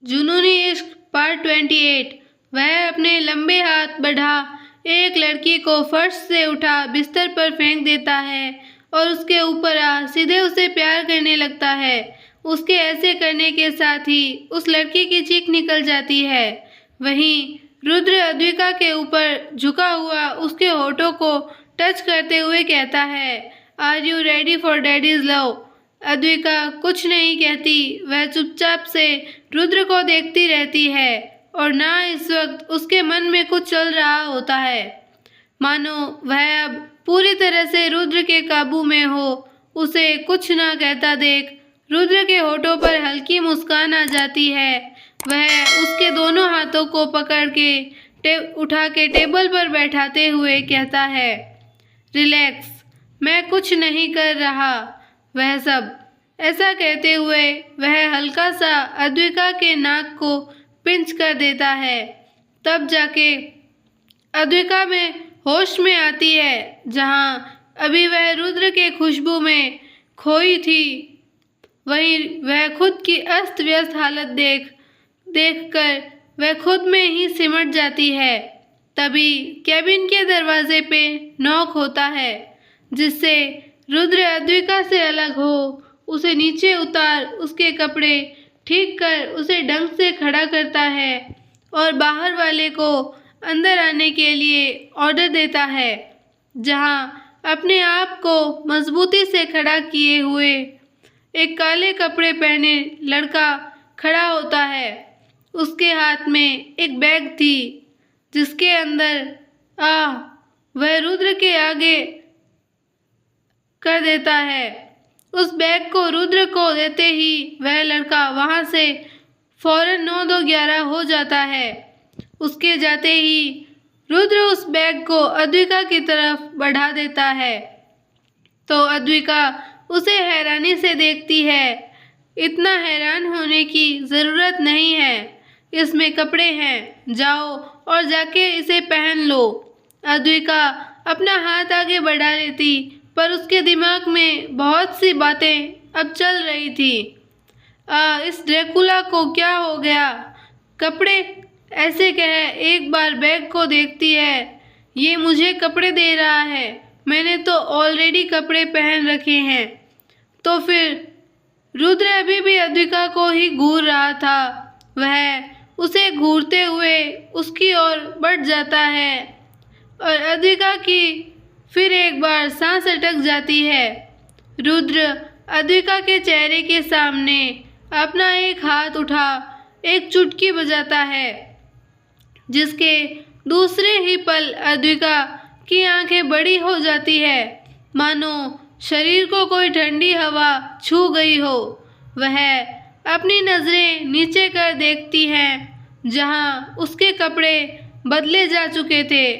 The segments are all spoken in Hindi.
जुनूनी इश्क पार्ट 28। वह अपने लंबे हाथ बढ़ा एक लड़की को फर्श से उठा बिस्तर पर फेंक देता है और उसके ऊपर आ सीधे उसे प्यार करने लगता है। उसके ऐसे करने के साथ ही उस लड़की की चीख निकल जाती है। वहीं रुद्र अद्विका के ऊपर झुका हुआ उसके होठों को टच करते हुए कहता है, are you ready for daddy's love. Advika कुछ नहीं कहती। वह चुपचाप से रुद्र को देखती रहती है और ना इस वक्त उसके मन में कुछ चल रहा होता है, मानो वह अब पूरी तरह से रुद्र के काबू में हो। उसे कुछ ना कहता देख रुद्र के होठों पर हल्की मुस्कान आ जाती है। वह उसके दोनों हाथों को पकड़ के उठा के टेबल पर बैठाते हुए कहता है, रिलैक्स, मैं कुछ नहीं कर रहा। वह सब ऐसा कहते हुए वह हल्का सा अद्विका के नाक को पिंच कर देता है। तब जाके अद्विका में होश में आती है, जहाँ अभी वह रुद्र के खुशबू में खोई थी। वहीं वह खुद की अस्त व्यस्त हालत देखकर वह खुद में ही सिमट जाती है। तभी कैबिन के दरवाजे पे नॉक होता है, जिससे रुद्र अद्विका से अलग हो उसे नीचे उतार उसके कपड़े ठीक कर उसे ढंग से खड़ा करता है और बाहर वाले को अंदर आने के लिए ऑर्डर देता है। जहां अपने आप को मजबूती से खड़ा किए हुए एक काले कपड़े पहने लड़का खड़ा होता है। उसके हाथ में एक बैग थी, जिसके अंदर वह रुद्र के आगे कर देता है। उस बैग को रुद्र को देते ही वह लड़का वहां से फौरन 9-2-11 हो जाता है। उसके जाते ही रुद्र उस बैग को अद्विका की तरफ बढ़ा देता है, तो अद्विका उसे हैरानी से देखती है। इतना हैरान होने की ज़रूरत नहीं है, इसमें कपड़े हैं, जाओ और जाके इसे पहन लो। अद्विका अपना हाथ आगे बढ़ा लेती, पर उसके दिमाग में बहुत सी बातें अब चल रही थी। इस ड्रैकुला को क्या हो गया? कपड़े ऐसे कह एक बार बैग को देखती है, ये मुझे कपड़े दे रहा है, मैंने तो ऑलरेडी कपड़े पहन रखे हैं। तो फिर रुद्र अभी भी अद्विका को ही घूर रहा था। वह उसे घूरते हुए उसकी ओर बढ़ जाता है और अद्विका की फिर एक बार सांस अटक जाती है। रुद्र अद्विका के चेहरे के सामने अपना एक हाथ उठा एक चुटकी बजाता है, जिसके दूसरे ही पल अद्विका की आंखें बड़ी हो जाती है, मानो शरीर को कोई ठंडी हवा छू गई हो। वह अपनी नजरें नीचे कर देखती हैं, जहां उसके कपड़े बदले जा चुके थे।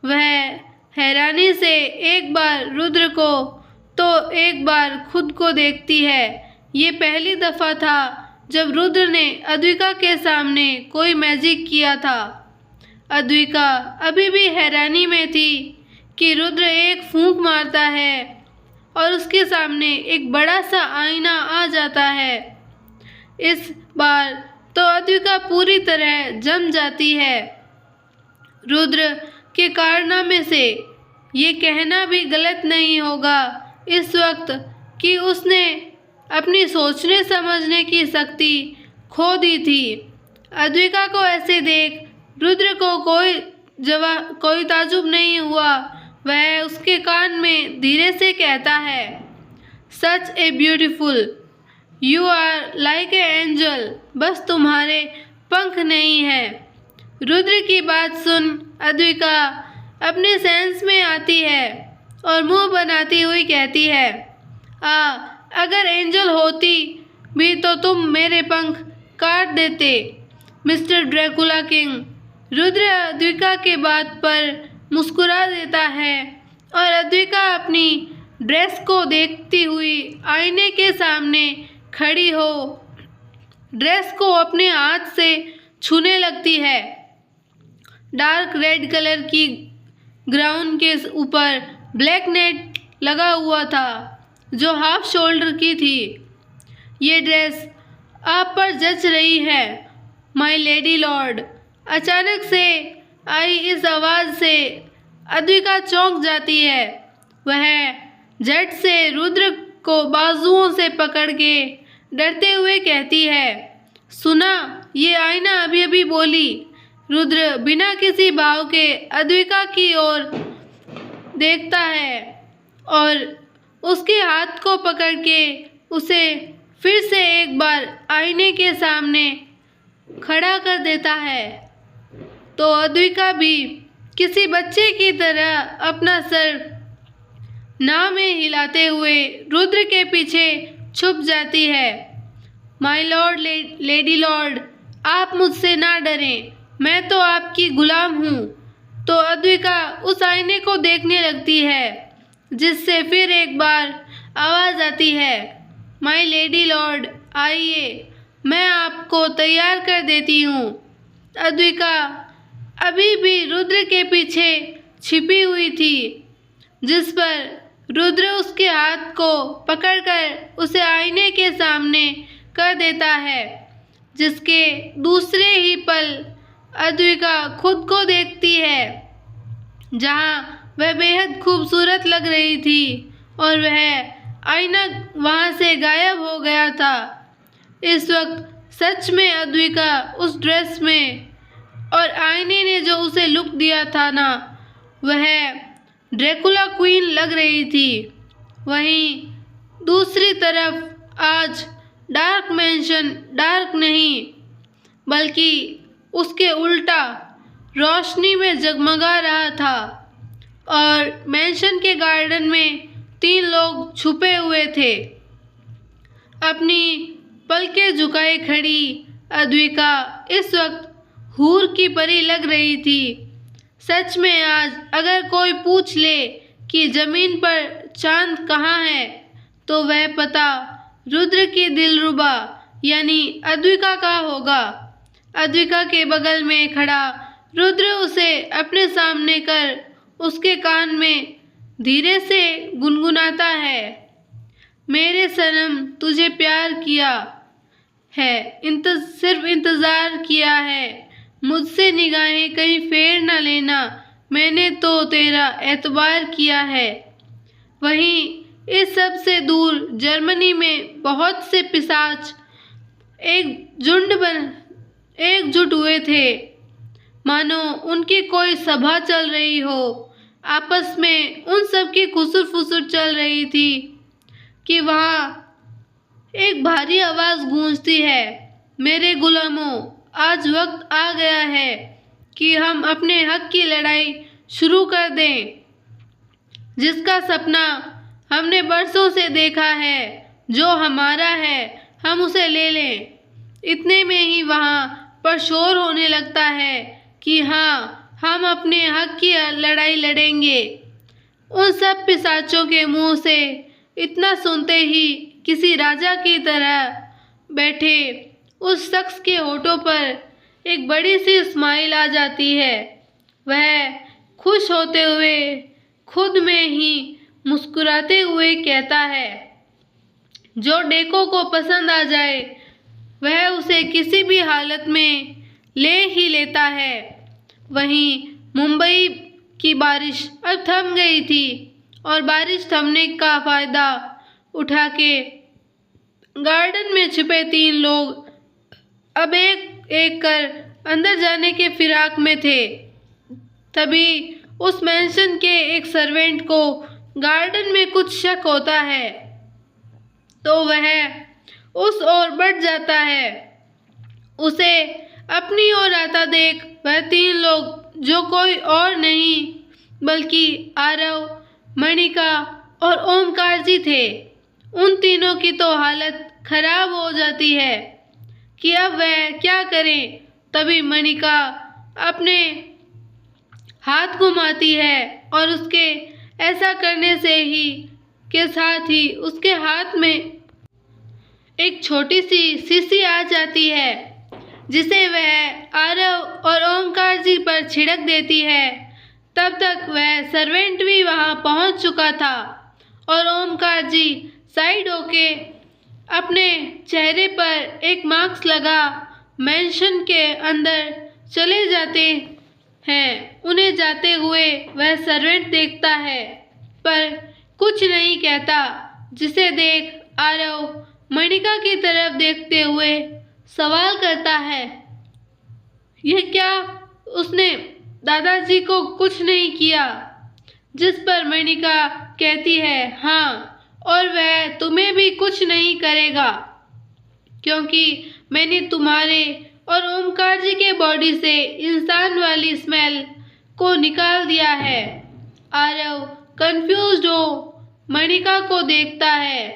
वह हैरानी से एक बार रुद्र को तो एक बार खुद को देखती है। ये पहली दफा था जब रुद्र ने अद्विका के सामने कोई मैजिक किया था। अद्विका अभी भी हैरानी में थी कि रुद्र एक फूंक मारता है और उसके सामने एक बड़ा सा आईना आ जाता है। इस बार तो अद्विका पूरी तरह जम जाती है। रुद्र के कारनामे से ये कहना भी गलत नहीं होगा इस वक्त कि उसने अपनी सोचने समझने की शक्ति खो दी थी। अद्विका को ऐसे देख रुद्र को कोई ताजुब नहीं हुआ। वह उसके कान में धीरे से कहता है, such a beautiful, you are like an angel, बस तुम्हारे पंख नहीं है। रुद्र की बात सुन अद्विका अपने सेंस में आती है और मुंह बनाती हुई कहती है, अगर एंजल होती भी तो तुम मेरे पंख काट देते, mister Dracula king. Rudra Advika के बात पर मुस्कुरा देता है और अद्विका अपनी ड्रेस को देखती हुई आईने के सामने खड़ी हो ड्रेस को अपने हाथ से छूने लगती है। डार्क रेड कलर की ग्राउंड के ऊपर ब्लैक नेट लगा हुआ था, जो हाफ शोल्डर की थी। ये ड्रेस आप पर जच रही है माय लेडी लॉर्ड। अचानक से आई इस आवाज़ से अद्विका चौंक जाती है। वह झट से रुद्र को बाजुओं से पकड़ के डरते हुए कहती है, सुना, ये आईना अभी अभी बोली। रुद्र बिना किसी भाव के अद्विका की ओर देखता है और उसके हाथ को पकड़ के उसे फिर से एक बार आईने के सामने खड़ा कर देता है। तो अद्विका भी किसी बच्चे की तरह अपना सर नाव में हिलाते हुए रुद्र के पीछे छुप जाती है। माय लॉर्ड, लेडी लॉर्ड, आप मुझसे ना डरें, मैं तो आपकी गुलाम हूँ। तो अद्विका उस आईने को देखने लगती है, जिससे फिर एक बार आवाज़ आती है, माय लेडी लॉर्ड, आइए, मैं आपको तैयार कर देती हूँ। अद्विका अभी भी रुद्र के पीछे छिपी हुई थी, जिस पर रुद्र उसके हाथ को पकड़कर उसे आईने के सामने कर देता है, जिसके दूसरे ही पल अद्विका खुद को देखती है, जहाँ वह बेहद खूबसूरत लग रही थी और वह आईना वहाँ से गायब हो गया था। इस वक्त सच में अद्विका उस ड्रेस में और आईने ने जो उसे लुक दिया था ना, वह ड्रैकुला क्वीन लग रही थी। वहीं दूसरी तरफ आज डार्क मैंशन डार्क नहीं, बल्कि उसके उल्टा रोशनी में जगमगा रहा था और मैंशन के गार्डन में 3 लोग छुपे हुए थे। अपनी पलकें झुकाए खड़ी अद्विका इस वक्त हूर की परी लग रही थी। सच में आज अगर कोई पूछ ले कि ज़मीन पर चांद कहाँ है, तो वह पता रुद्र की दिलरुबा यानी अद्विका का होगा। अद्विका के बगल में खड़ा रुद्र उसे अपने सामने कर उसके कान में धीरे से गुनगुनाता है, मेरे सनम, तुझे प्यार किया है, सिर्फ इंतज़ार किया है, मुझसे निगाहें कहीं फेर न लेना, मैंने तो तेरा एतबार किया है। वहीं इस सब से दूर जर्मनी में बहुत से पिशाच एकजुट हुए थे, मानो उनकी कोई सभा चल रही हो। आपस में उन सब की खुसुर फुसुर चल रही थी कि वहाँ एक भारी आवाज़ गूंजती है, मेरे गुलामों, आज वक्त आ गया है कि हम अपने हक की लड़ाई शुरू कर दें। जिसका सपना हमने बरसों से देखा है, जो हमारा है, हम उसे ले लें। इतने में ही वहाँ पर शोर होने लगता है कि हाँ, हम अपने हक की लड़ाई लड़ेंगे। उन सब पिशाचों के मुंह से इतना सुनते ही किसी राजा की तरह बैठे उस शख्स के होठों पर एक बड़ी सी स्माइल आ जाती है। वह खुश होते हुए खुद में ही मुस्कुराते हुए कहता है, जो डेको को पसंद आ जाए वह उसे किसी भी हालत में ले ही लेता है। वहीं मुंबई की बारिश अब थम गई थी और बारिश थमने का फ़ायदा उठा के गार्डन में छिपे 3 लोग अब एक एक कर अंदर जाने के फिराक में थे। तभी उस मैंशन के एक सर्वेंट को गार्डन में कुछ शक होता है, तो वह उस ओर बढ़ जाता है। उसे अपनी ओर आता देख वह 3 लोग, जो कोई और नहीं बल्कि आरव, मणिका और ओमकार जी थे, उन तीनों की तो हालत खराब हो जाती है कि अब वह क्या करें। तभी मणिका अपने हाथ घुमाती है और उसके ऐसा करने से ही के साथ ही उसके हाथ में एक छोटी सी शीशी आ जाती है, जिसे वह आरव और ओमकार जी पर छिड़क देती है। तब तक वह सर्वेंट भी वहां पहुंच चुका था और ओमकार जी साइड होके अपने चेहरे पर एक मास्क लगा मेंशन के अंदर चले जाते हैं। उन्हें जाते हुए वह सर्वेंट देखता है पर कुछ नहीं कहता, जिसे देख आरव मणिका की तरफ देखते हुए सवाल करता है, यह क्या उसने दादाजी को कुछ नहीं किया? जिस पर मणिका कहती है, हाँ, और वह तुम्हें भी कुछ नहीं करेगा, क्योंकि मैंने तुम्हारे और ओमकार जी के बॉडी से इंसान वाली स्मेल को निकाल दिया है। आरव कंफ्यूज्ड हो मणिका को देखता है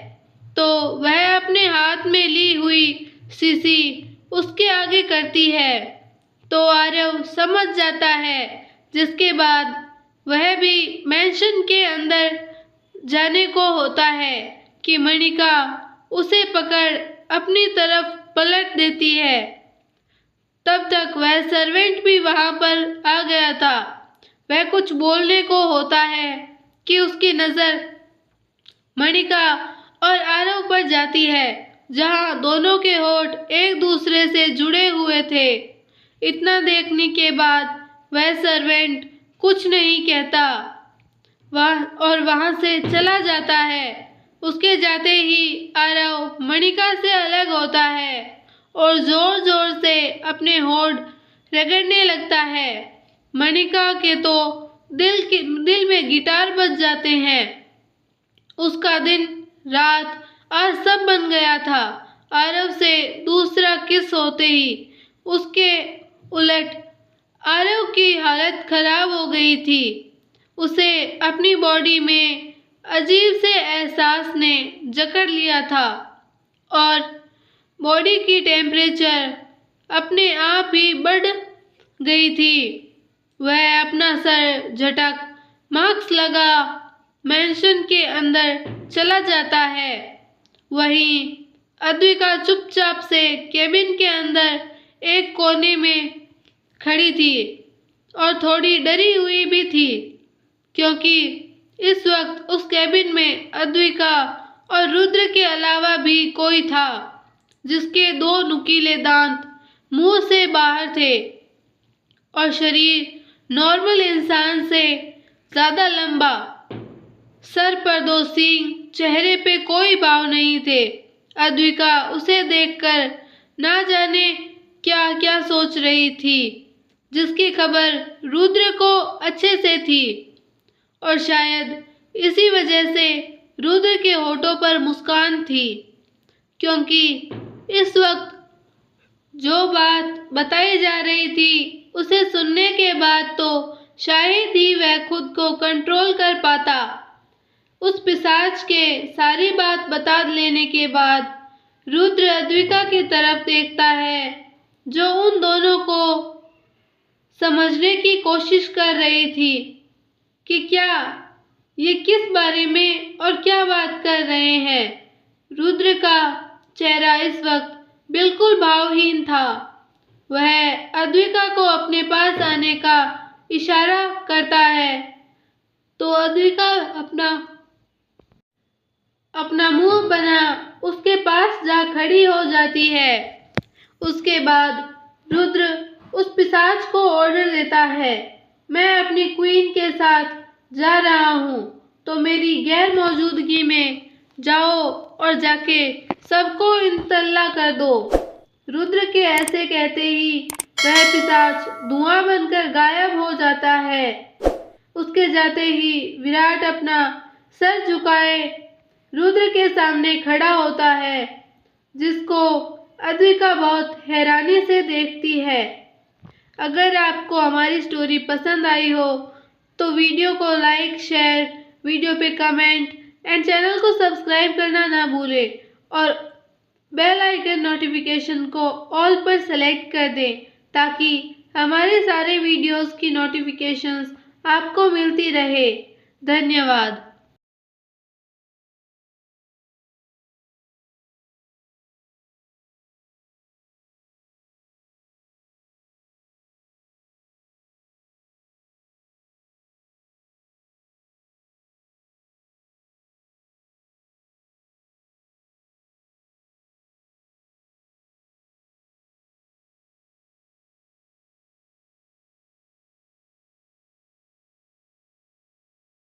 तो वह अपने हाथ में ली हुई शीशी उसके आगे करती है तो आरव समझ जाता है, जिसके बाद वह भी मेंशन के अंदर जाने को होता है कि मणिका उसे पकड़ अपनी तरफ पलट देती है। तब तक वह सर्वेंट भी वहां पर आ गया था। वह कुछ बोलने को होता है कि उसकी नजर मणिका और आरव पर जाती है, जहां दोनों के होठ एक दूसरे से जुड़े हुए थे। इतना देखने के बाद वह सर्वेंट कुछ नहीं कहता वहां से चला जाता है। उसके जाते ही आरव मणिका से अलग होता है और जोर जोर से अपने होठ रगड़ने लगता है। मणिका के तो दिल में गिटार बज जाते हैं। उसका दिन रात आज सब बन गया था। आरव से दूसरा किस होते ही उसके उलट आरव की हालत खराब हो गई थी। उसे अपनी बॉडी में अजीब से एहसास ने जकड़ लिया था और बॉडी की टेम्परेचर अपने आप ही बढ़ गई थी। वह अपना सर झटक मास्क लगा मेंशन के अंदर चला जाता है। वहीं अद्विका चुपचाप से केबिन के अंदर एक कोने में खड़ी थी और थोड़ी डरी हुई भी थी, क्योंकि इस वक्त उस केबिन में अद्विका और रुद्र के अलावा भी कोई था, जिसके 2 नुकीले दांत मुंह से बाहर थे और शरीर नॉर्मल इंसान से ज्यादा लंबा। सर पर 2 सींग, चेहरे पे कोई भाव नहीं थे। अद्विका उसे देखकर ना जाने क्या क्या सोच रही थी, जिसकी खबर रुद्र को अच्छे से थी और शायद इसी वजह से रुद्र के होठों पर मुस्कान थी, क्योंकि इस वक्त जो बात बताई जा रही थी उसे सुनने के बाद तो शायद ही वह खुद को कंट्रोल कर पाता। उस पिशाच के सारी बात बता लेने के बाद रुद्र अद्विका की तरफ देखता है, जो उन दोनों को समझने की कोशिश कर रही थी कि क्या ये किस बारे में और क्या बात कर रहे हैं। रुद्र का चेहरा इस वक्त बिल्कुल भावहीन था। वह अद्विका को अपने पास आने का इशारा करता है तो अद्विका अपना मुंह बना उसके पास जा खड़ी हो जाती है। उसके बाद रुद्र उस पिशाच को ऑर्डर देता है, मैं अपनी क्वीन के साथ जा रहा हूँ, तो मेरी गैर मौजूदगी में जाओ और जाके सबको इंतला कर दो। रुद्र के ऐसे कहते ही वह पिशाच धुआं बनकर गायब हो जाता है। उसके जाते ही विराट अपना सर झुकाए रुद्र के सामने खड़ा होता है, जिसको अद्विका बहुत हैरानी से देखती है। अगर आपको हमारी स्टोरी पसंद आई हो तो वीडियो को लाइक, शेयर, वीडियो पे कमेंट एंड चैनल को सब्सक्राइब करना ना भूलें और बेल आइकन नोटिफिकेशन को ऑल पर सेलेक्ट कर दें, ताकि हमारे सारे वीडियोस की नोटिफिकेशंस आपको मिलती रहे। धन्यवाद।